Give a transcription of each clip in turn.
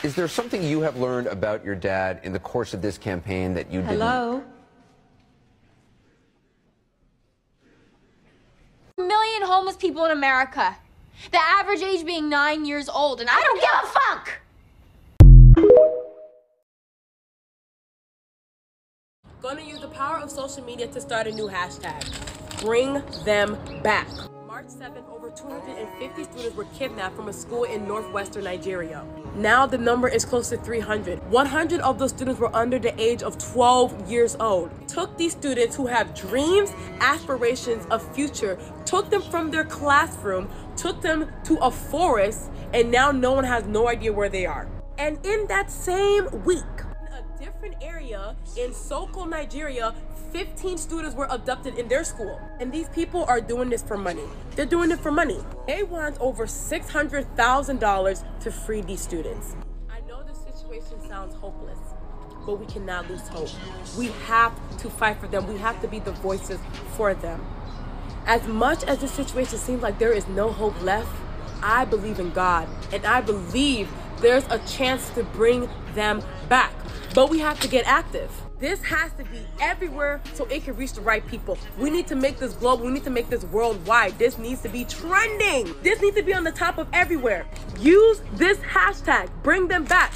Is there something you have learned about your dad in the course of this campaign that you didn't? Hello? A million homeless people in America. The average age being 9 years old, and I don't give a fuck! Gonna use the power of social media to start a new hashtag. Bring them back. March 7th, over 250 students were kidnapped from a school in northwestern Nigeria. Now the number is close to 300. 100 of those students were under the age of 12 years old. Took these students who have dreams, aspirations, a future, took them from their classroom, took them to a forest, and now no one has no idea where they are. And in that same week, in a different area in Soko, Nigeria, 15 students were abducted in their school. And these people are doing this for money. They're doing it for money. They want over $600,000 to free these students. I know the situation sounds hopeless, but we cannot lose hope. We have to fight for them. We have to be the voices for them. As much as the situation seems like there is no hope left, I believe in God, and I believe there's a chance to bring them back. But we have to get active. This has to be everywhere so it can reach the right people. We need to make this global. We need to make this worldwide. This needs to be trending. This needs to be on the top of everywhere. Use this hashtag. Bring them back.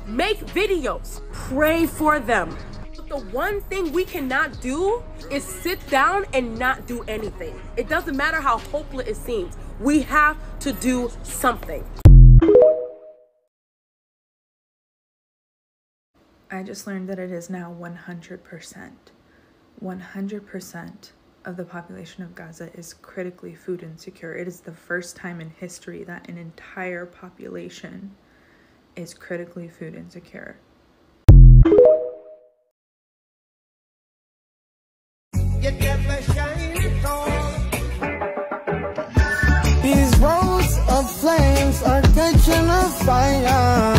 Make videos. Pray for them. But the one thing we cannot do is sit down and not do anything. It doesn't matter how hopeless it seems. We have to do something. I just learned that it is now 100% of the population of Gaza is critically food insecure. It is the first time in history that an entire population is critically food insecure. These roads of flames are catching a fire.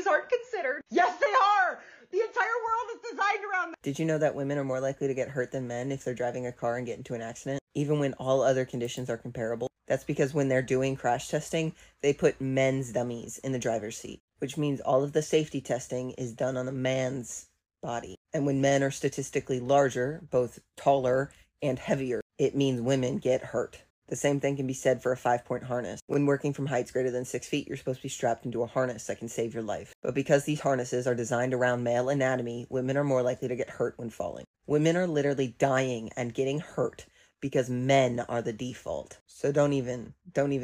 Aren't considered. Yes, they are! The entire world is designed around them. Did you know that women are more likely to get hurt than men if they're driving a car and get into an accident, even when all other conditions are comparable? That's because when they're doing crash testing, they put men's dummies in the driver's seat, which means all of the safety testing is done on a man's body. And when men are statistically larger, both taller and heavier, it means women get hurt. The same thing can be said for a 5-point harness. When working from heights greater than 6 feet, you're supposed to be strapped into a harness that can save your life. But because these harnesses are designed around male anatomy, women are more likely to get hurt when falling. Women are literally dying and getting hurt because men are the default. So don't even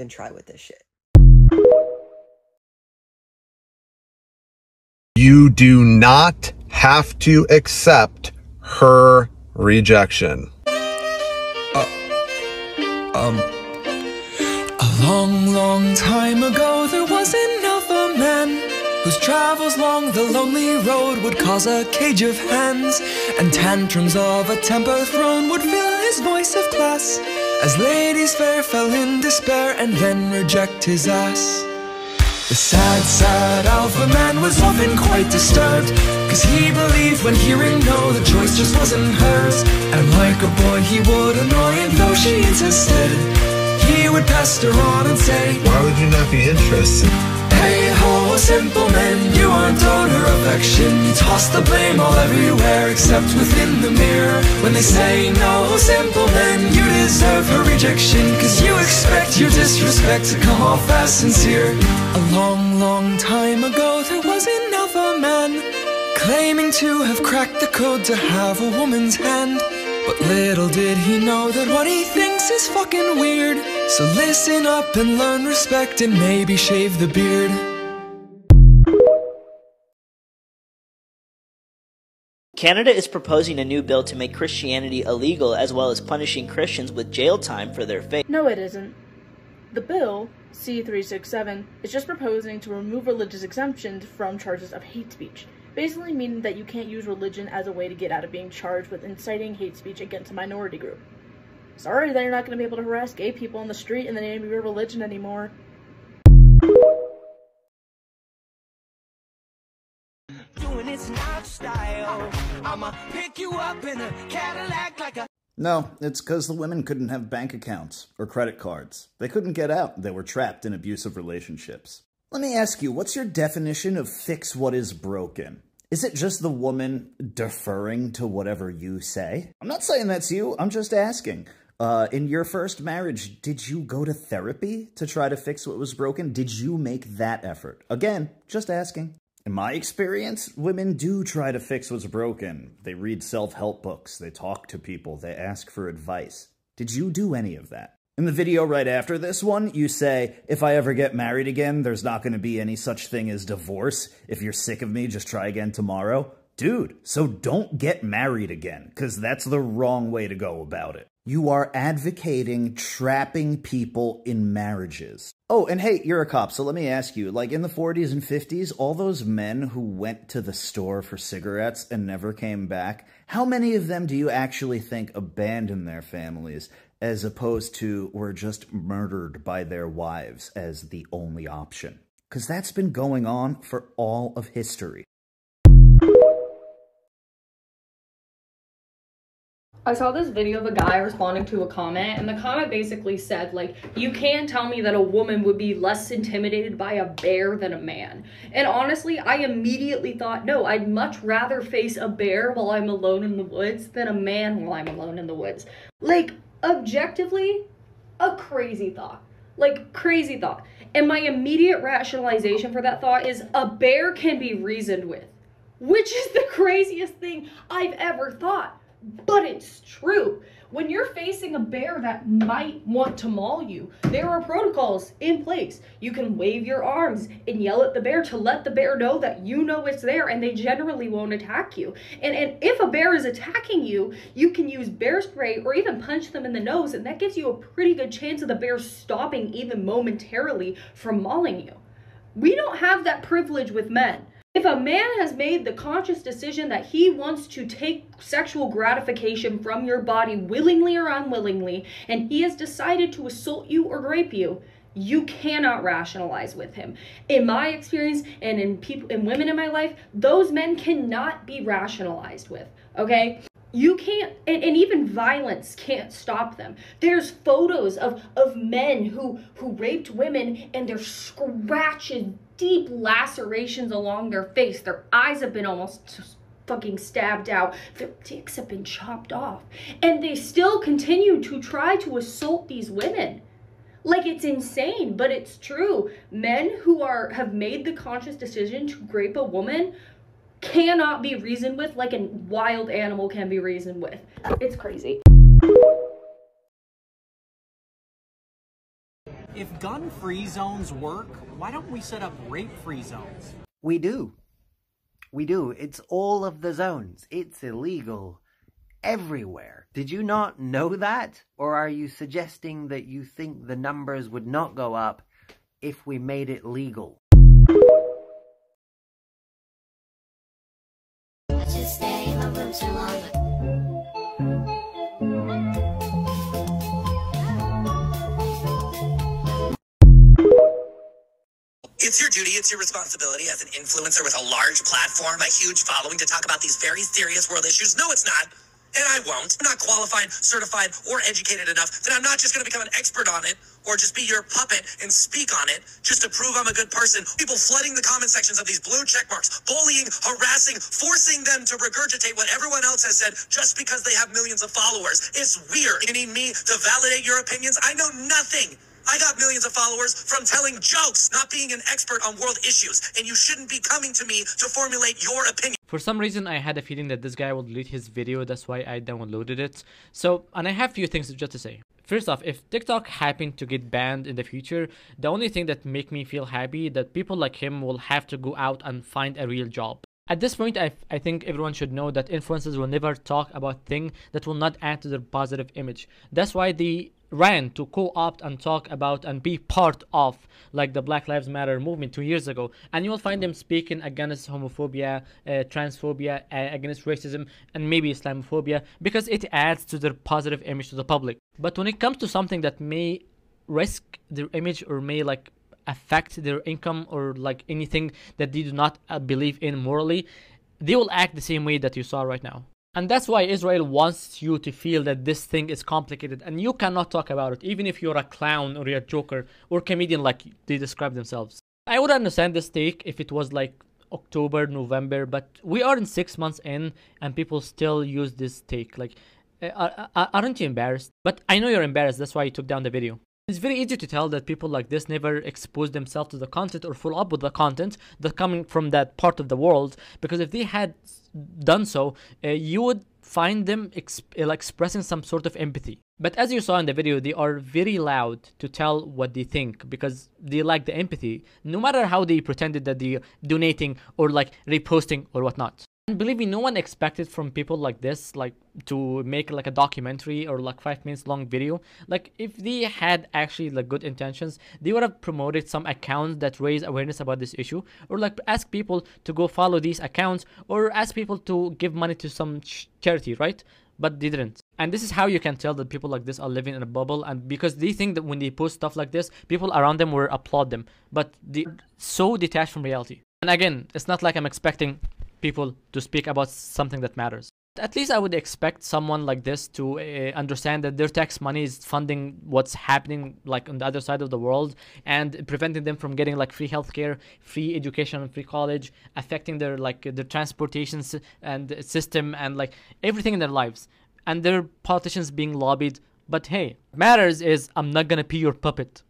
try with this shit. You do not have to accept her rejection. A long time ago there was another man whose travels along the lonely road would cause a cage of hands, and tantrums of a temper thrown would fill his voice of class, as ladies fair fell in despair and then reject his ass. The sad alpha man was often quite disturbed, cause he believed when hearing no, the choice just wasn't hers. And like a boy he would annoy, and though she insisted, he would pester on and say, Why would you not be interested? Hey ho, simple men, you aren't owed her affection. You toss the blame all everywhere except within the mirror. When they say no, simple men, you deserve her rejection, cause you expect your disrespect to come off as sincere. A long time ago there was another man claiming to have cracked the code to have a woman's hand. But little did he know that what he thinks is fucking weird. So listen up and learn respect and maybe shave the beard. Canada is proposing a new bill to make Christianity illegal, as well as punishing Christians with jail time for their faith. No, it isn't. The bill, C-367, is just proposing to remove religious exemptions from charges of hate speech, basically meaning that you can't use religion as a way to get out of being charged with inciting hate speech against a minority group. Sorry that you're not going to be able to harass gay people on the street in the name of your religion anymore. Doing it's not style. I'ma pick you up in a Cadillac like a No, it's because the women couldn't have bank accounts or credit cards. They couldn't get out. They were trapped in abusive relationships. Let me ask you, what's your definition of fix what is broken? Is it just the woman deferring to whatever you say? I'm not saying that's you. I'm just asking. In your first marriage, did you go to therapy to try to fix what was broken? Did you make that effort? Again, just asking. In my experience, women do try to fix what's broken. They read self-help books, they talk to people, they ask for advice. Did you do any of that? In the video right after this one, you say, if I ever get married again, there's not going to be any such thing as divorce. If you're sick of me, just try again tomorrow. Dude, so don't get married again, because that's the wrong way to go about it. You are advocating trapping people in marriages. Oh, and hey, you're a cop, so let me ask you, like in the 40s and 50s, all those men who went to the store for cigarettes and never came back, how many of them do you actually think abandoned their families as opposed to were just murdered by their wives as the only option? Because that's been going on for all of history. I saw this video of a guy responding to a comment, and the comment basically said, like, you can't tell me that a woman would be less intimidated by a bear than a man. And honestly, I immediately thought, no, I'd much rather face a bear while I'm alone in the woods than a man while I'm alone in the woods. Like, objectively, a crazy thought. Like, crazy thought. And my immediate rationalization for that thought is a bear can be reasoned with, which is the craziest thing I've ever thought. But it's true. When you're facing a bear that might want to maul you, there are protocols in place. You can wave your arms and yell at the bear to let the bear know that you know it's there, and they generally won't attack you. And if a bear is attacking you, you can use bear spray or even punch them in the nose, and that gives you a pretty good chance of the bear stopping even momentarily from mauling you. We don't have that privilege with men. If a man has made the conscious decision that he wants to take sexual gratification from your body willingly or unwillingly, and he has decided to assault you or rape you, you cannot rationalize with him. In my experience and in women in my life, those men cannot be rationalized with, okay? You can't, and even violence can't stop them. There's photos of men who raped women, and there's scratches, deep lacerations along their face. Their eyes have been almost fucking stabbed out. Their dicks have been chopped off. And they still continue to try to assault these women. Like, it's insane, but it's true. Men who have made the conscious decision to rape a woman cannot be reasoned with like a wild animal can be reasoned with. It's crazy. If gun-free zones work, why don't we set up rape-free zones? We do. We do. It's all of the zones. It's illegal everywhere. Did you not know that? Or are you suggesting that you think the numbers would not go up if we made it legal? Just stay in my room too long. It's your duty, it's your responsibility as an influencer with a large platform, a huge following, to talk about these very serious world issues. No, it's not. And I won't. I'm not qualified, certified, or educated enough that I'm not just going to become an expert on it or just be your puppet and speak on it just to prove I'm a good person. People flooding the comment sections of these blue check marks, bullying, harassing, forcing them to regurgitate what everyone else has said just because they have millions of followers. It's weird. You need me to validate your opinions? I know nothing. I got millions of followers from telling jokes, not being an expert on world issues, and you shouldn't be coming to me to formulate your opinion. For some reason, I had a feeling that this guy would delete his video, that's why I downloaded it. So, and I have a few things just to say. First off, if TikTok happened to get banned in the future, the only thing that make me feel happy that people like him will have to go out and find a real job. At this point, I think everyone should know that influencers will never talk about things that will not add to their positive image. That's why they ran to co-opt and talk about and be part of like the Black Lives Matter movement 2 years ago, and you will find them speaking against homophobia, transphobia, against racism, and maybe Islamophobia, because it adds to their positive image to the public. But when it comes to something that may risk their image or may like affect their income or like anything that they do not believe in morally, they will act the same way that you saw right now. And that's why Israel wants you to feel that this thing is complicated and you cannot talk about it, even if you're a clown or you're a joker or comedian like they describe themselves. I would understand this take if it was like October, November, but we are in 6 months in and people still use this take. Like, aren't you embarrassed? But I know you're embarrassed, that's why you took down the video. It's very easy to tell that people like this never expose themselves to the content or follow up with the content that's coming from that part of the world, because if they had done so, you would find them expressing some sort of empathy. But as you saw in the video, they are very loud to tell what they think because they lack the empathy, no matter how they pretended that they're donating or like reposting or whatnot. And believe me, no one expected from people like this, like, to make like a documentary or like 5 minutes long video. Like, if they had actually like good intentions, they would have promoted some accounts that raise awareness about this issue, or like ask people to go follow these accounts, or ask people to give money to some charity, right? But they didn't. And this is how you can tell that people like this are living in a bubble, and because they think that when they post stuff like this, people around them will applaud them, but they're so detached from reality. And again, it's not like I'm expecting people to speak about something that matters. At least I would expect someone like this to understand that their tax money is funding what's happening like on the other side of the world and preventing them from getting like free healthcare, free education, free college, affecting their like their transportation and system and like everything in their lives, and their politicians being lobbied. But hey, what matters is I'm not gonna be your puppet.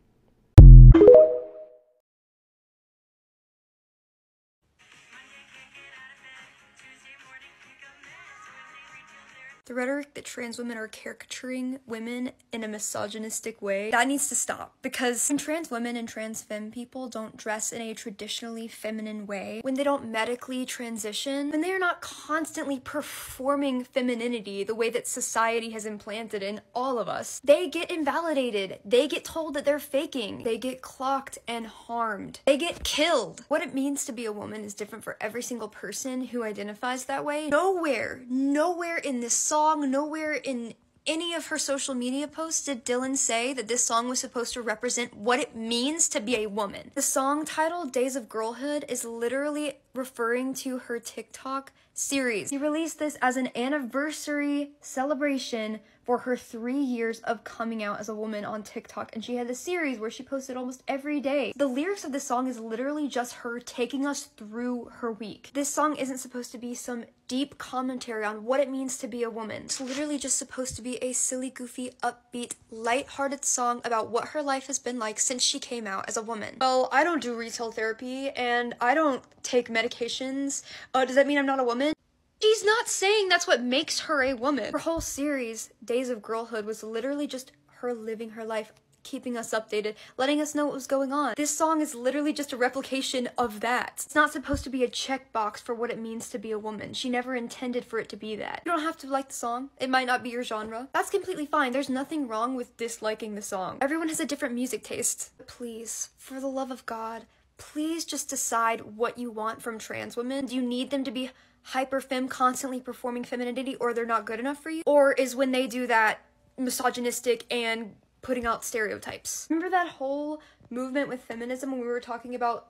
The rhetoric that trans women are caricaturing women in a misogynistic way, that needs to stop, because when trans women and trans femme people don't dress in a traditionally feminine way, when they don't medically transition, when they are not constantly performing femininity the way that society has implanted in all of us, they get invalidated, they get told that they're faking, they get clocked and harmed, they get killed. What it means to be a woman is different for every single person who identifies that way. Nowhere in this song, nowhere in any of her social media posts did Dylan say that this song was supposed to represent what it means to be a woman. The song title, Days of Girlhood, is literally referring to her TikTok series. She released this as an anniversary celebration for her 3 years of coming out as a woman on TikTok, and she had a series where she posted almost every day. The lyrics of this song is literally just her taking us through her week. This song isn't supposed to be some deep commentary on what it means to be a woman. It's literally just supposed to be a silly, goofy, upbeat, light-hearted song about what her life has been like since she came out as a woman. Well, I don't do retail therapy, and I don't take medications. Does that mean I'm not a woman? She's not saying that's what makes her a woman. Her whole series, Days of Girlhood, was literally just her living her life, keeping us updated, letting us know what was going on. This song is literally just a replication of that. It's not supposed to be a checkbox for what it means to be a woman. She never intended for it to be that. You don't have to like the song. It might not be your genre. That's completely fine. There's nothing wrong with disliking the song. Everyone has a different music taste. But please, for the love of God, please just decide what you want from trans women. Do you need them to be hyper femme, constantly performing femininity, or they're not good enough for you? Or is when they do that misogynistic and putting out stereotypes? Remember that whole movement with feminism when we were talking about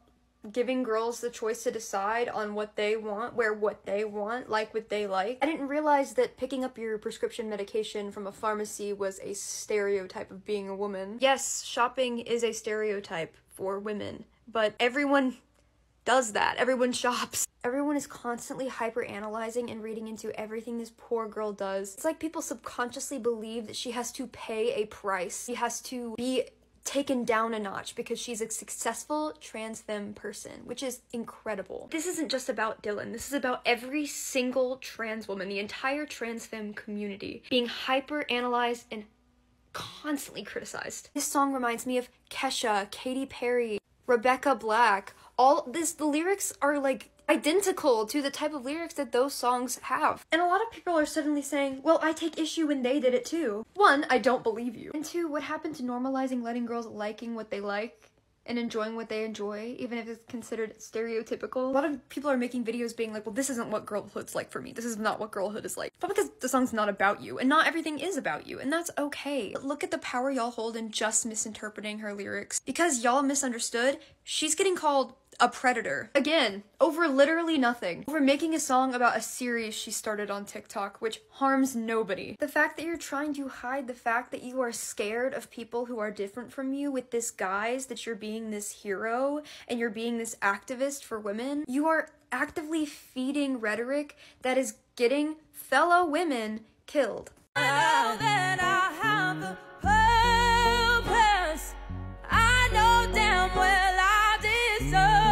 giving girls the choice to decide on what they want, wear what they want, like what they like? I didn't realize that picking up your prescription medication from a pharmacy was a stereotype of being a woman. Yes, shopping is a stereotype for women, but everyone does that. Everyone shops. Everyone is constantly hyper-analyzing and reading into everything this poor girl does. It's like people subconsciously believe that she has to pay a price. She has to be taken down a notch because she's a successful trans femme person, which is incredible. This isn't just about Dylan. This is about every single trans woman, the entire trans femme community, being hyper-analyzed and constantly criticized. This song reminds me of Kesha, Katy Perry, Rebecca Black. The lyrics are like identical to the type of lyrics that those songs have. And a lot of people are suddenly saying, well, I take issue when they did it too. One, I don't believe you. And two, what happened to normalizing letting girls liking what they like and enjoying what they enjoy, even if it's considered stereotypical? A lot of people are making videos being like, well, this isn't what girlhood's like for me. This is not what girlhood is like. But because the song's not about you, and not everything is about you, and that's okay. But look at the power y'all hold in just misinterpreting her lyrics. Because y'all misunderstood, she's getting called a predator. Again, over literally nothing. Over making a song about a series she started on TikTok, which harms nobody. The fact that you're trying to hide the fact that you are scared of people who are different from you with this guise that you're being this hero and you're being this activist for women, you are actively feeding rhetoric that is getting fellow women killed. I know damn well I deserve